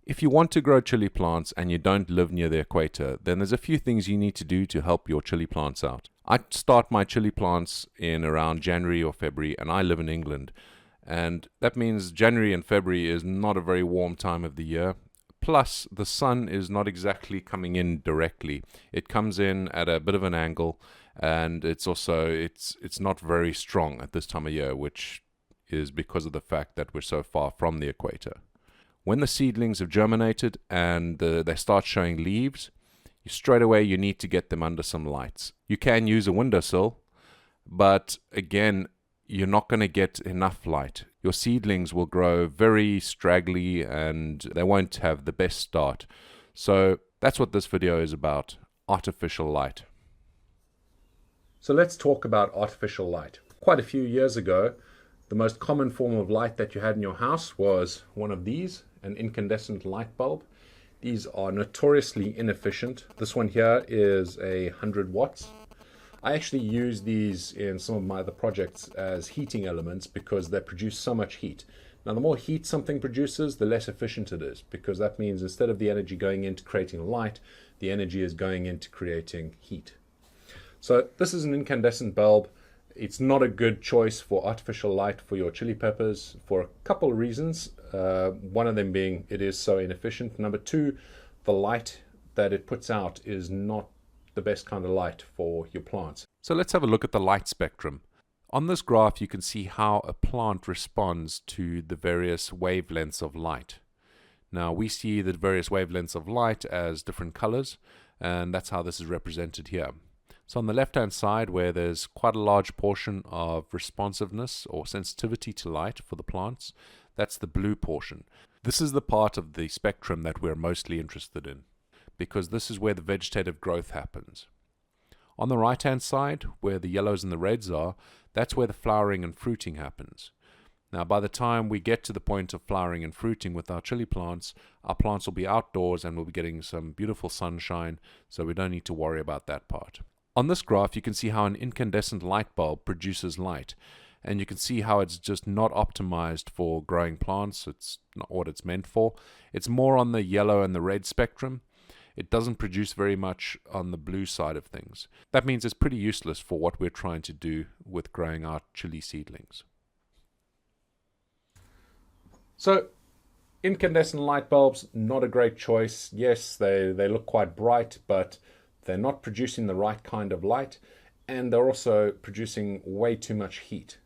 If you want to grow chili plants and you don't live near the equator, then there's a few things you need to do to help your chili plants out. I start my chili plants in around January or February, and I live in England. And that means January and February is not a very warm time of the year. Plus, the sun is not exactly coming in directly. It comes in at a bit of an angle, and it's not very strong at this time of year, which is because of the fact that we're so far from the equator. When the seedlings have germinated and they start showing leaves, straight away you need to get them under some lights. You can use a windowsill, but again, you're not going to get enough light. Your seedlings will grow very straggly and they won't have the best start. So that's what this video is about, artificial light. So let's talk about artificial light. Quite a few years ago, the most common form of light that you had in your house was one of these, an incandescent light bulb. These are notoriously inefficient. This one here is 100 watts. I actually use these in some of my other projects as heating elements because they produce so much heat. Now, the more heat something produces, the less efficient it is, because that means instead of the energy going into creating light, the energy is going into creating heat. So this is an incandescent bulb. It's not a good choice for artificial light for your chili peppers for a couple of reasons. One of them being it is so inefficient. Number two, the light that it puts out is not the best kind of light for your plants. So let's have a look at the light spectrum. On this graph, you can see how a plant responds to the various wavelengths of light. Now, we see the various wavelengths of light as different colors, and that's how this is represented here. So on the left-hand side, where there's quite a large portion of responsiveness or sensitivity to light for the plants, that's the blue portion. This is the part of the spectrum that we're mostly interested in, because this is where the vegetative growth happens. On the right-hand side, where the yellows and the reds are, that's where the flowering and fruiting happens. Now, by the time we get to the point of flowering and fruiting with our chili plants, our plants will be outdoors and we'll be getting some beautiful sunshine, so we don't need to worry about that part. On this graph, you can see how an incandescent light bulb produces light, and you can see how it's just not optimized for growing plants. It's not what it's meant for. It's more on the yellow and the red spectrum. It doesn't produce very much on the blue side of things. That means it's pretty useless for what we're trying to do with growing our chili seedlings. So, incandescent light bulbs, not a great choice. Yes, they look quite bright, but they're not producing the right kind of light, and they're also producing way too much heat.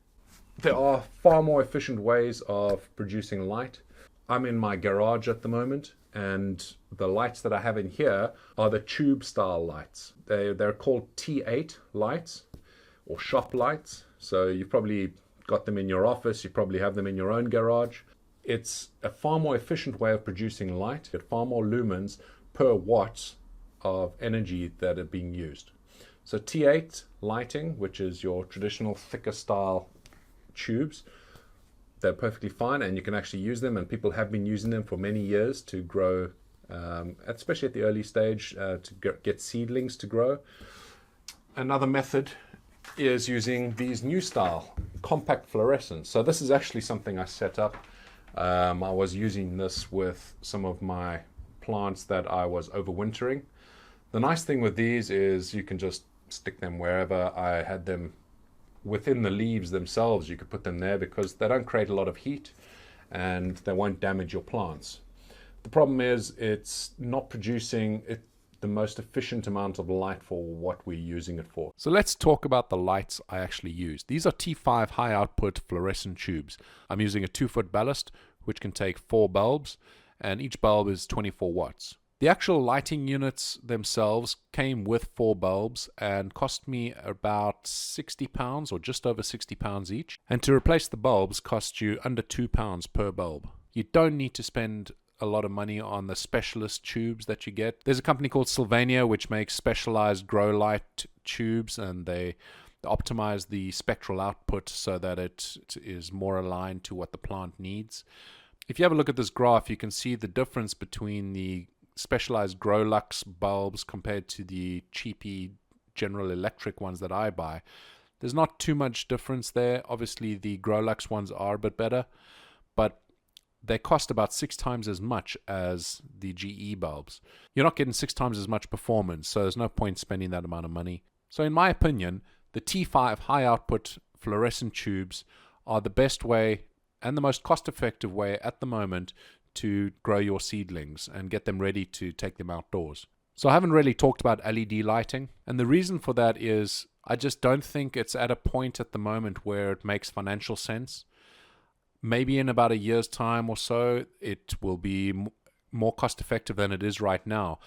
There are far more efficient ways of producing light. I'm in my garage at the moment, and the lights that I have in here are the tube style lights. They're called T8 lights or shop lights. So you've probably got them in your office, you probably have them in your own garage. It's a far more efficient way of producing light, at far more lumens per watt of energy that are being used. So T8 lighting, which is your traditional thicker style tubes, they're perfectly fine, and you can actually use them, and people have been using them for many years to grow, especially at the early stage, to get seedlings to grow. Another method is using these new style compact fluorescents. So this is actually something I set up. I was using this with some of my plants that I was overwintering. The nice thing with these is you can just stick them wherever. I had them within the leaves themselves. You could put them there because they don't create a lot of heat and they won't damage your plants. The problem is it's not producing the most efficient amount of light for what we're using it for. So let's talk about the lights I actually use. These are T5 high output fluorescent tubes. I'm using a 2-foot ballast which can take 4 bulbs, and each bulb is 24 watts. The actual lighting units themselves came with 4 bulbs and cost me about £60 or just over £60 each. And to replace the bulbs cost you under £2 per bulb. You don't need to spend a lot of money on the specialist tubes that you get. There's a company called Sylvania which makes specialized grow light tubes, and they optimize the spectral output so that it is more aligned to what the plant needs. If you have a look at this graph, you can see the difference between the specialized Growlux bulbs compared to the cheapy General Electric ones that I buy. There's not too much difference there. Obviously the Growlux ones are a bit better, but they cost about 6 times as much as the GE bulbs. You're not getting 6 times as much performance, so there's no point spending that amount of money. So in my opinion, the T5 high output fluorescent tubes are the best way and the most cost-effective way at the moment to grow your seedlings and get them ready to take them outdoors. So I haven't really talked about LED lighting, and the reason for that is I just don't think it's at a point at the moment where it makes financial sense. Maybe in about a year's time or so, it will be more cost-effective than it is right now.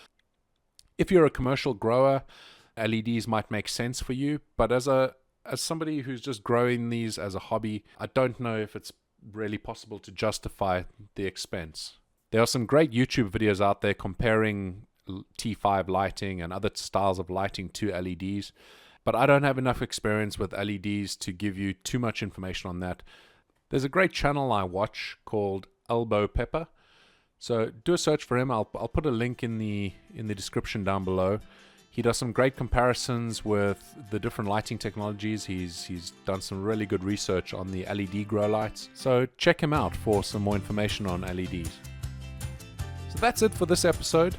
If you're a commercial grower, LEDs might make sense for you, but as somebody who's just growing these as a hobby, I don't know if it's really possible to justify the expense. There are some great YouTube videos out there comparing T5 lighting and other styles of lighting to LEDs, but I don't have enough experience with LEDs to give you too much information on that. There's a great channel I watch called Chilli Pepper, so do a search for him. I'll put a link in the description down below. He does some great comparisons with the different lighting technologies. He's done some really good research on the LED grow lights. So check him out for some more information on LEDs. So that's it for this episode.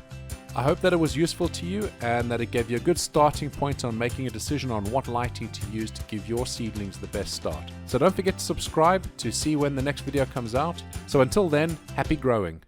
I hope that it was useful to you and that it gave you a good starting point on making a decision on what lighting to use to give your seedlings the best start. So don't forget to subscribe to see when the next video comes out. So until then, happy growing.